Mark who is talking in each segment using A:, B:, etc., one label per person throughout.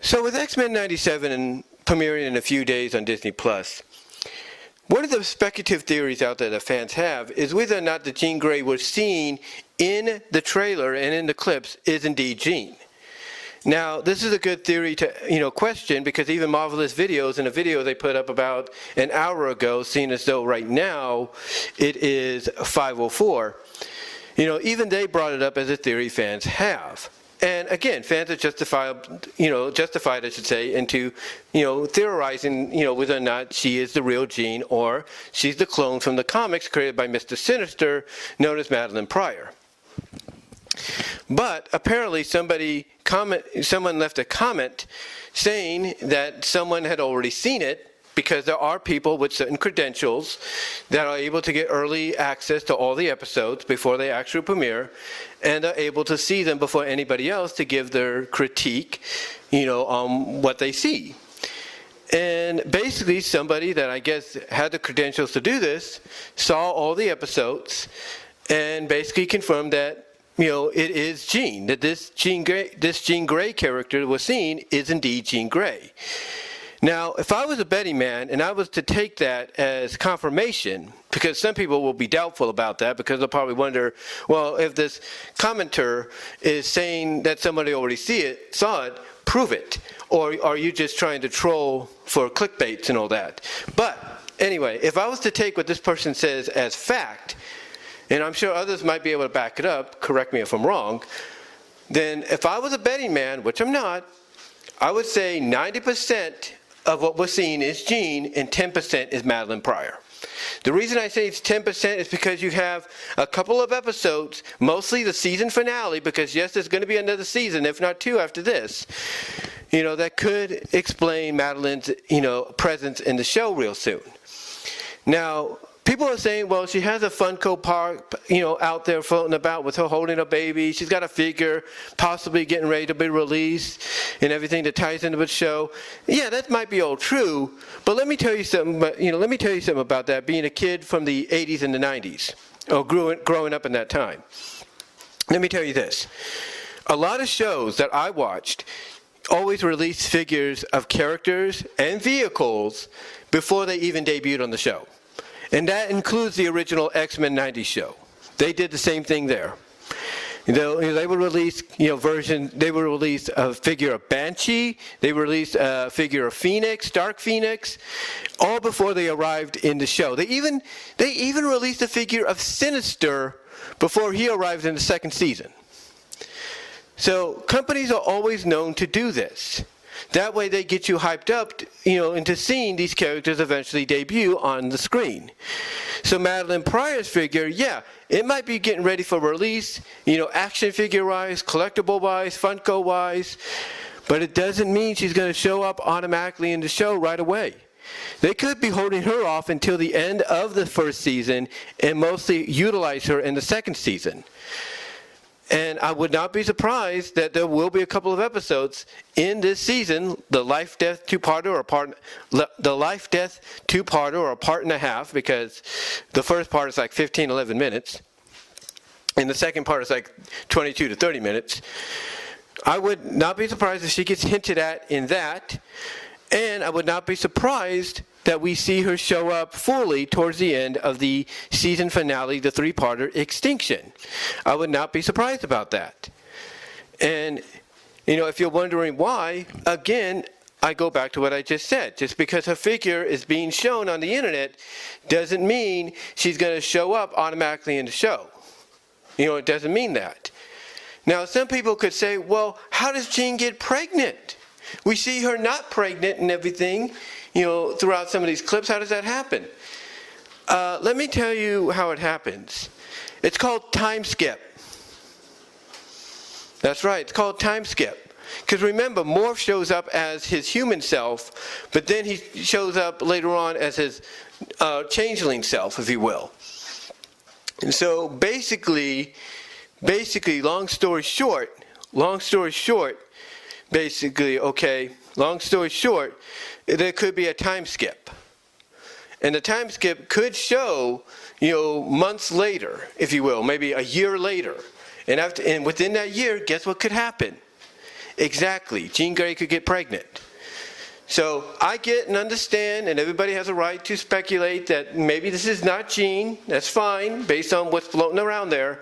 A: So with X-Men 97 and premiering in a few days on Disney+, one of the speculative theories out there that fans have is whether or not the Jean Grey we're seeing in the trailer and in the clips is indeed Jean. Now, this is a good theory to question, because even Marvelous Videos, in a video they put up about an hour ago, seeing as though right now it is 5:04, even they brought it up as a theory fans have. And again, fans are justified, I should say, into, theorizing, whether or not she is the real Jean or she's the clone from the comics created by Mr. Sinister, known as Madeline Pryor. But apparently someone left a comment saying that someone had already seen it, because there are people with certain credentials that are able to get early access to all the episodes before they actually premiere, and are able to see them before anybody else to give their critique, on what they see. And basically somebody that I guess had the credentials to do this saw all the episodes and basically confirmed that it is Jean, that this Jean Grey character we're seeing is indeed Jean Grey. Now, if I was a betting man and I was to take that as confirmation, because some people will be doubtful about that, because they'll probably wonder, well, if this commenter is saying that somebody already saw it, prove it. Or are you just trying to troll for clickbaits and all that? But anyway, if I was to take what this person says as fact, and I'm sure others might be able to back it up, correct me if I'm wrong, then if I was a betting man, which I'm not, I would say 90% of what we're seeing is Jean and 10% is Madeline Pryor. The reason I say it's 10% is because you have a couple of episodes, mostly the season finale, because yes, there's going to be another season, if not two after this, that could explain Madeline's, presence in the show real soon. Now, people are saying, well, she has a Funko Pop, out there floating about with her holding a baby. She's got a figure possibly getting ready to be released and everything that ties into the show. Yeah, that might be all true, but let me tell you something. Let me tell you something about that. Being a kid from the 80s and the 90s, or growing up in that time. Let me tell you this: a lot of shows that I watched always released figures of characters and vehicles before they even debuted on the show. And that includes the original X-Men 90s show. They did the same thing there. They would release, they would release a figure of Banshee, they would release a figure of Phoenix, Dark Phoenix, all before they arrived in the show. They even released a figure of Sinister before he arrived in the second season. So companies are always known to do this. That way they get you hyped up, into seeing these characters eventually debut on the screen. So Madeline Pryor's figure, yeah, it might be getting ready for release, action figure-wise, collectible-wise, Funko-wise, but it doesn't mean she's going to show up automatically in the show right away. They could be holding her off until the end of the first season and mostly utilize her in the second season. And I would not be surprised that there will be a couple of episodes in this season, the Life-Death two-parter or a part and a half, because the first part is like 15, 11 minutes, and the second part is like 22 to 30 minutes. I would not be surprised if she gets hinted at in that, and I would not be surprised that we see her show up fully towards the end of the season finale, the three-parter Extinction. I would not be surprised about that. And, if you're wondering why, again, I go back to what I just said. Just because her figure is being shown on the internet doesn't mean she's going to show up automatically in the show. It doesn't mean that. Now, some people could say, well, how does Jean get pregnant? We see her not pregnant and everything, throughout some of these clips. How does that happen? Let me tell you how it happens. It's called time skip. That's right, it's called time skip. Because remember, Morph shows up as his human self, but then he shows up later on as his changeling self, if you will. And so basically, long story short, there could be a time skip. And the time skip could show, months later, if you will, maybe a year later. And within that year, guess what could happen? Exactly. Jean Grey could get pregnant. So I get and understand, and everybody has a right to speculate that maybe this is not Jean. That's fine, based on what's floating around there.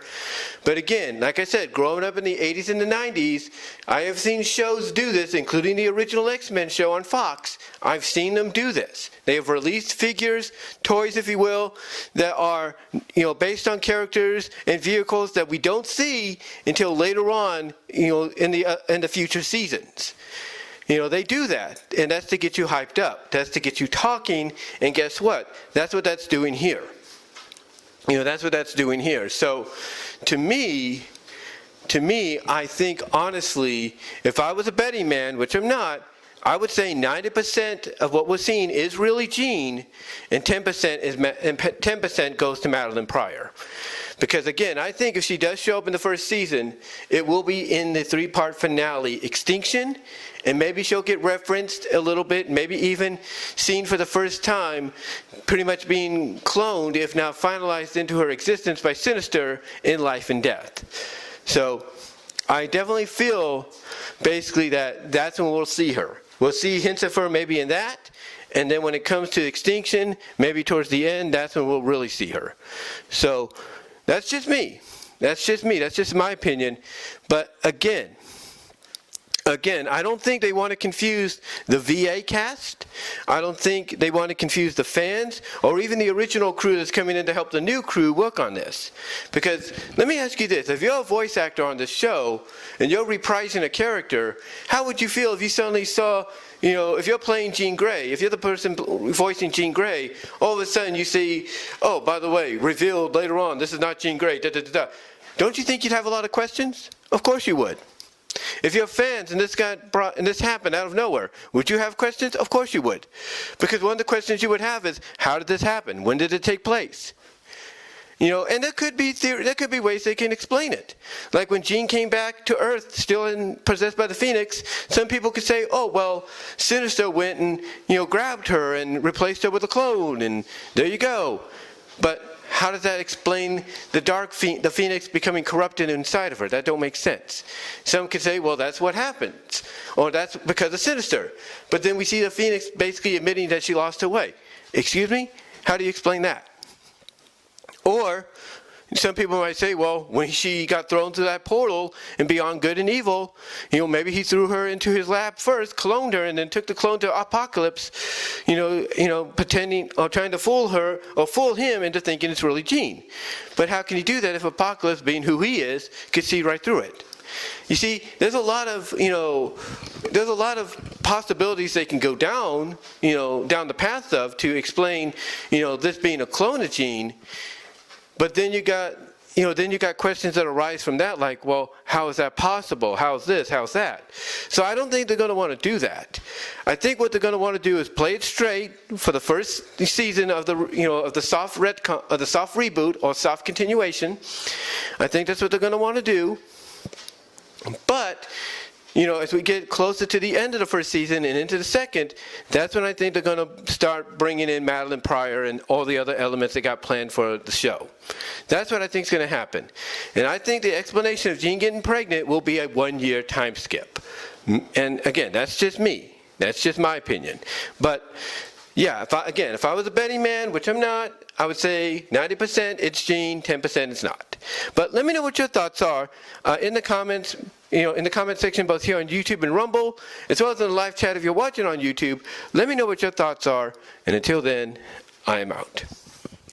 A: But again, like I said, growing up in the 80s and the 90s, I have seen shows do this, including the original X-Men show on Fox. I've seen them do this. They have released figures, toys, if you will, that are, based on characters and vehicles that we don't see until later on, in the future seasons. They do that, and that's to get you hyped up. That's to get you talking, and guess what? That's what that's doing here. That's what that's doing here. So, to me, I think, honestly, if I was a betting man, which I'm not, I would say 90% of what we're seeing is really Jean, and 10% goes to Madeline Pryor. Because again, I think if she does show up in the first season, it will be in the 3-part finale, Extinction, and maybe she'll get referenced a little bit, maybe even seen for the first time, pretty much being cloned, if not finalized into her existence by Sinister in Life and Death. So I definitely feel basically that that's when we'll see her. We'll see hints of her maybe in that, and then when it comes to Extinction, maybe towards the end, that's when we'll really see her. So that's just me. That's just my opinion. But again, I don't think they want to confuse the VA cast. I don't think they want to confuse the fans or even the original crew that's coming in to help the new crew work on this. Because let me ask you this. If you're a voice actor on the show and you're reprising a character, how would you feel if you suddenly saw, if you're playing Jean Grey, if you're the person voicing Jean Grey, all of a sudden you see, oh, by the way, revealed later on, this is not Jean Grey, da da da da. Don't you think you'd have a lot of questions? Of course you would. If you're fans and this happened out of nowhere, would you have questions? Of course you would. Because one of the questions you would have is, how did this happen? When did it take place? And there could be ways they can explain it. Like when Jean came back to Earth, still possessed by the Phoenix, some people could say, oh, well, Sinister went and, grabbed her and replaced her with a clone, and there you go. But how does that explain the Phoenix becoming corrupted inside of her? That don't make sense. Some could say, well, that's what happens, or that's because of Sinister. But then we see the Phoenix basically admitting that she lost her way. Excuse me? How do you explain that? Or some people might say, well, when she got thrown through that portal and beyond good and evil, maybe he threw her into his lab first, cloned her, and then took the clone to Apocalypse, pretending or trying to fool her or fool him into thinking it's really Jean. But how can he do that if Apocalypse, being who he is, could see right through it? You see, there's a lot of possibilities they can go down, down the path of to explain, this being a clone of Jean. But then you got questions that arise from that, like, well, how is that possible? How's this? How's that? So I don't think they're going to want to do that. I think what they're going to want to do is play it straight for the first season of the soft reboot or soft continuation. I think that's what they're going to want to do. But as we get closer to the end of the first season and into the second, that's when I think they're going to start bringing in Madeline Pryor and all the other elements they got planned for the show. That's what I think is going to happen. And I think the explanation of Jean getting pregnant will be a 1-year time skip. And again, that's just me. That's just my opinion. But yeah, if I was a betting man, which I'm not, I would say 90% it's Jean, 10% it's not. But let me know what your thoughts are in the comments. In the comment section, both here on YouTube and Rumble, as well as in the live chat if you're watching on YouTube. Let me know what your thoughts are. And until then, I am out.